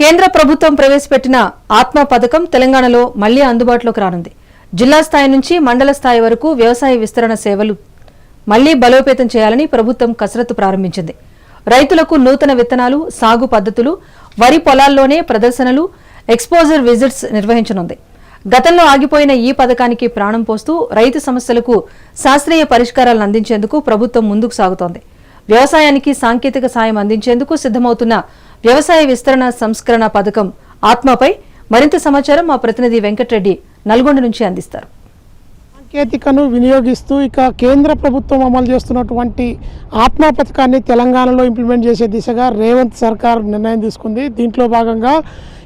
కేంద్ర ప్రభుత్వం ప్రవేశపెట్టిన ఆత్మ పథకం తెలంగాణలో మళ్లీ అందుబాటులోకి రానుంది. జిల్లా స్థాయి నుంచి మండల స్థాయి వరకు వ్యవసాయ విస్తరణ సేవలు మళ్లీ బలోపేతం చేయాలని ప్రభుత్వం కసరత్తు ప్రారంభించింది. రైతులకు నూతన విత్తనాలు, సాగు పద్ధతులు, వరి పొలాల్లోనే ప్రదర్శనలు, ఎక్స్పోజర్ విజిట్స్ నిర్వహించనుంది. గతంలో ఆగిపోయిన ఈ పథకానికి ప్రాణం పోస్తూ రైతు సమస్యలకు శాస్త్రీయ పరిష్కారాలను అందించేందుకు ప్రభుత్వం ముందుకు సాగుతోంది. వ్యవసాయానికి సాంకేతిక సాయం అందించేందుకు సిద్దమవుతున్న వ్యవసాయ విస్తరణ సంస్కరణ పథకం ఆత్మపై మరింత సమాచారం మా ప్రతినిధి వెంకటరెడ్డి నల్గొండ నుంచి అందిస్తారు. సాంకేతికను వినియోగిస్తూ ఇక కేంద్ర ప్రభుత్వం అమలు చేస్తున్నటువంటి ఆత్మ పథకాన్ని తెలంగాణలో ఇంప్లిమెంట్ చేసే దిశగా రేవంత్ సర్కార్ నిర్ణయం తీసుకుంది. దీంట్లో భాగంగా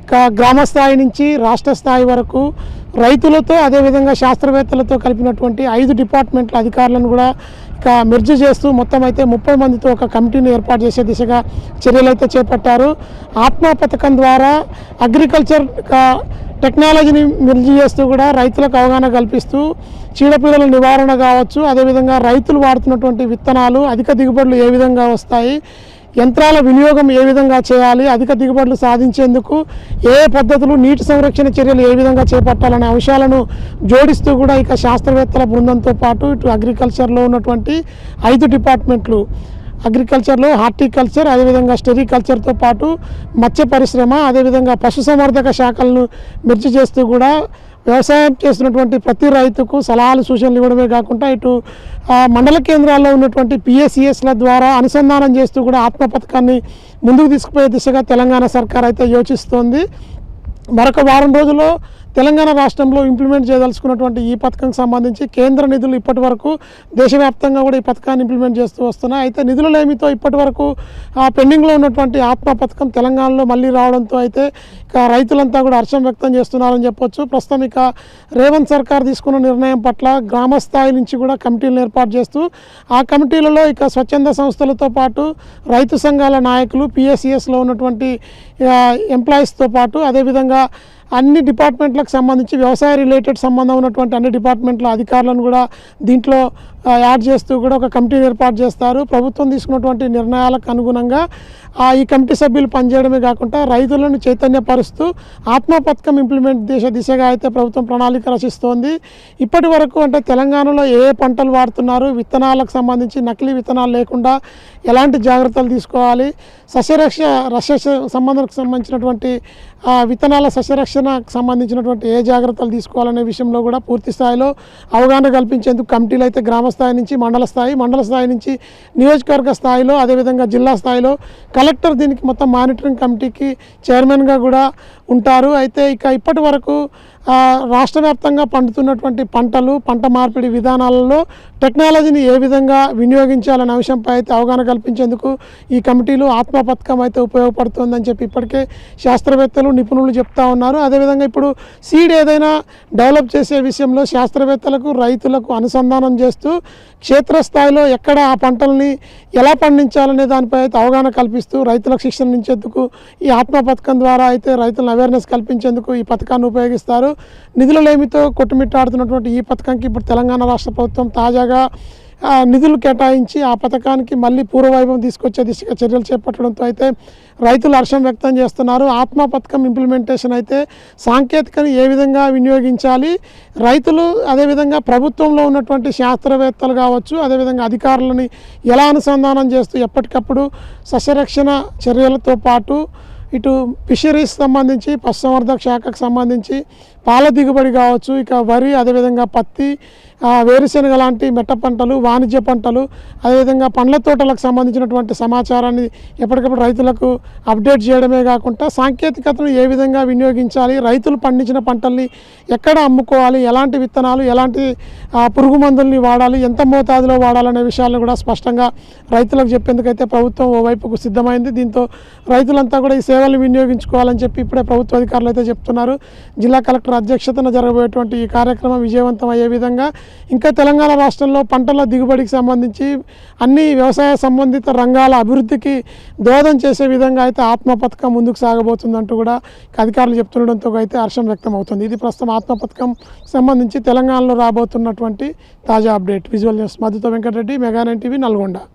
ఇక గ్రామ స్థాయి నుంచి రాష్ట్ర స్థాయి వరకు రైతులతో అదేవిధంగా శాస్త్రవేత్తలతో కలిపినటువంటి 5 డిపార్ట్మెంట్ల అధికారులను కూడా ఇక మెర్జ్ చేస్తూ మొత్తం అయితే 30 మందితో ఒక కమిటీని ఏర్పాటు చేసే దిశగా చర్యలు అయితే చేపట్టారు. ఆత్మ పథకం ద్వారా అగ్రికల్చర్ టెక్నాలజీని మెర్జ్ చేస్తూ కూడా రైతులకు అవగాహన కల్పిస్తూ చీడపీడల నివారణ కావచ్చు, అదేవిధంగా రైతులు వాడుతున్నటువంటి విత్తనాలు అధిక దిగుబడులు ఏ విధంగా వస్తాయి, యంత్రాల వినియోగం ఏ విధంగా చేయాలి, అధిక దిగుబడులు సాధించేందుకు ఏ పద్ధతులు, నీటి సంరక్షణ చర్యలు ఏ విధంగా చేపట్టాలనే అంశాలను జోడిస్తూ కూడా ఇక శాస్త్రవేత్తల బృందంతో పాటు ఇటు అగ్రికల్చర్లో ఉన్నటువంటి 5 డిపార్ట్మెంట్లు, అగ్రికల్చర్లో హార్టికల్చర్, అదేవిధంగా స్టెరికల్చర్తో పాటు మత్స్య పరిశ్రమ, అదేవిధంగా పశుసంవర్ధక శాఖలను మెర్జ్ చేస్తూ కూడా వ్యవసాయం చేస్తున్నటువంటి ప్రతి రైతుకు సలహాలు, సూచనలు ఇవ్వడమే కాకుండా ఇటు మండల కేంద్రాల్లో ఉన్నటువంటి పిఎస్సిఎస్ల ద్వారా అనుసంధానం చేస్తూ కూడా ఆత్మ పథకాన్ని ముందుకు తీసుకుపోయే దిశగా తెలంగాణ సర్కార్ అయితే యోచిస్తోంది. మరొక వారం రోజుల్లో తెలంగాణ రాష్ట్రంలో ఇంప్లిమెంట్ చేయదలుచుకున్నటువంటి ఈ పథకంకి సంబంధించి కేంద్ర నిధులు ఇప్పటి వరకు దేశవ్యాప్తంగా కూడా ఈ పథకాన్ని ఇంప్లిమెంట్ చేస్తూ వస్తున్నాయి. అయితే నిధుల లేమితో ఇప్పటి వరకు పెండింగ్లో ఉన్నటువంటి ఆత్మ పథకం తెలంగాణలో మళ్ళీ రావడంతో అయితే ఇక రైతులంతా కూడా హర్షం వ్యక్తం చేస్తున్నారని చెప్పొచ్చు. ప్రస్తుతం ఇక రేవంత్ సర్కార్ తీసుకున్న నిర్ణయం పట్ల గ్రామ స్థాయి నుంచి కూడా కమిటీలను ఏర్పాటు చేస్తూ ఆ కమిటీలలో ఇక స్వచ్ఛంద సంస్థలతో పాటు రైతు సంఘాల నాయకులు, పిఎస్సిఎస్లో ఉన్నటువంటి ఎంప్లాయీస్తో పాటు అదేవిధంగా అన్ని డిపార్ట్మెంట్లకు సంబంధించి వ్యవసాయ రిలేటెడ్ సంబంధం ఉన్నటువంటి అన్ని డిపార్ట్మెంట్ల అధికారులను కూడా దీంట్లో యాడ్ చేస్తూ కూడా ఒక కమిటీని ఏర్పాటు చేస్తారు. ప్రభుత్వం తీసుకున్నటువంటి నిర్ణయాలకు అనుగుణంగా ఈ కమిటీ సభ్యులు పనిచేయడమే కాకుండా రైతులను చైతన్యపరుస్తూ ఆత్మ పథకం ఇంప్లిమెంట్ దిశగా అయితే ప్రభుత్వం ప్రణాళిక రచిస్తోంది. ఇప్పటి వరకు అంటే తెలంగాణలో ఏ పంటలు వాడుతున్నారు, విత్తనాలకు సంబంధించి నకిలీ విత్తనాలు లేకుండా ఎలాంటి జాగ్రత్తలు తీసుకోవాలి, సంబంధించినటువంటి విత్తనాల సస్యరక్షణకు సంబంధించినటువంటి ఏ జాగ్రత్తలు తీసుకోవాలనే విషయంలో కూడా పూర్తి స్థాయిలో అవగాహన కల్పించేందుకు కమిటీలు అయితే గ్రామ స్థాయి నుంచి మండల స్థాయి నుంచి నియోజకవర్గ స్థాయిలో, అదేవిధంగా జిల్లా స్థాయిలో కలెక్టర్ దీనికి మొత్తం మానిటరింగ్ కమిటీకి చైర్మన్గా కూడా ఉంటారు. అయితే ఇక ఇప్పటి వరకు రాష్ట్ర వ్యాప్తంగా పండుతున్నటువంటి పంటలు, పంట మార్పిడి విధానాలలో టెక్నాలజీని ఏ విధంగా వినియోగించాలనే అంశంపై అయితే అవగాహన కల్పించేందుకు ఈ కమిటీలు ఆత్మ పథకం అయితే ఉపయోగపడుతుందని చెప్పి ఇప్పటికే శాస్త్రవేత్తలు, నిపుణులు చెప్తా ఉన్నారు. అదేవిధంగా ఇప్పుడు సీడ్ ఏదైనా డెవలప్ చేసే విషయంలో శాస్త్రవేత్తలకు, రైతులకు అనుసంధానం చేస్తూ క్షేత్రస్థాయిలో ఎక్కడ ఆ పంటల్ని ఎలా పండించాలనే దానిపై అయితే అవగాహన కల్పిస్తూ రైతులకు శిక్షణ ఇచ్చేందుకు ఈ ఆత్మ పథకం ద్వారా అయితే రైతులను అవేర్నెస్ కల్పించేందుకు ఈ పథకాన్ని ఉపయోగిస్తారు. నిధుల లేమితో కొట్టుమిట్టాడుతున్నటువంటి ఈ పథకానికి ఇప్పుడు తెలంగాణ రాష్ట్ర ప్రభుత్వం తాజాగా నిధులు కేటాయించి ఆ పథకానికి మళ్ళీ పూర్వవైభవం తీసుకొచ్చే దిశగా చర్యలు చేపట్టడంతో అయితే రైతులు హర్షం వ్యక్తం చేస్తున్నారు. ఆత్మ పథకం ఇంప్లిమెంటేషన్ అయితే సాంకేతికను ఏ విధంగా వినియోగించాలి, రైతులు అదేవిధంగా ప్రభుత్వంలో ఉన్నటువంటి శాస్త్రవేత్తలు కావచ్చు, అదేవిధంగా అధికారులని ఎలా అనుసంధానం చేస్తూ ఎప్పటికప్పుడు సస్యరక్షణ చర్యలతో పాటు ఇటు ఫిషరీస్ సంబంధించి, పశుసంవర్ధక శాఖకు సంబంధించి పాల దిగుబడి కావచ్చు, ఇక వరి, అదేవిధంగా పత్తి, వేరుశెనగ లాంటి మెట్ట పంటలు, వాణిజ్య పంటలు, అదేవిధంగా పండ్ల తోటలకు సంబంధించినటువంటి సమాచారాన్ని ఎప్పటికప్పుడు రైతులకు అప్డేట్ చేయడమే కాకుండా సాంకేతికతను ఏ విధంగా వినియోగించాలి, రైతులు పండించిన పంటల్ని ఎక్కడ అమ్ముకోవాలి, ఎలాంటి విత్తనాలు, ఎలాంటి పురుగు మందుల్ని వాడాలి, ఎంత మోతాదులో వాడాలనే విషయాలను కూడా స్పష్టంగా రైతులకు చెప్పేందుకైతే ప్రభుత్వం ఓవైపుకు సిద్ధమైంది. దీంతో రైతులంతా కూడా ఈ సేవలను వినియోగించుకోవాలని చెప్పి ఇప్పుడే ప్రభుత్వ అధికారులు అయితే చెప్తున్నారు. జిల్లా కలెక్టర్ అధ్యక్షతన జరగబోయేటువంటి ఈ కార్యక్రమం విజయవంతం అయ్యే విధంగా ఇంకా తెలంగాణ రాష్ట్రంలో పంటల దిగుబడికి సంబంధించి అన్ని వ్యవసాయ సంబంధిత రంగాల అభివృద్ధికి దోహదం చేసే విధంగా అయితే ఆత్మ పథకం ముందుకు సాగబోతుందంటూ కూడా అధికారులు చెప్తుండడంతో అయితే హర్షం వ్యక్తం అవుతుంది. ఇది ప్రస్తుతం ఆత్మ పథకం సంబంధించి తెలంగాణలో రాబోతున్నటువంటి తాజా అప్డేట్. విజువల్ న్యూస్ మధుతో వెంకటరెడ్డి, మెగా 9 టీవీ, నల్గొండ.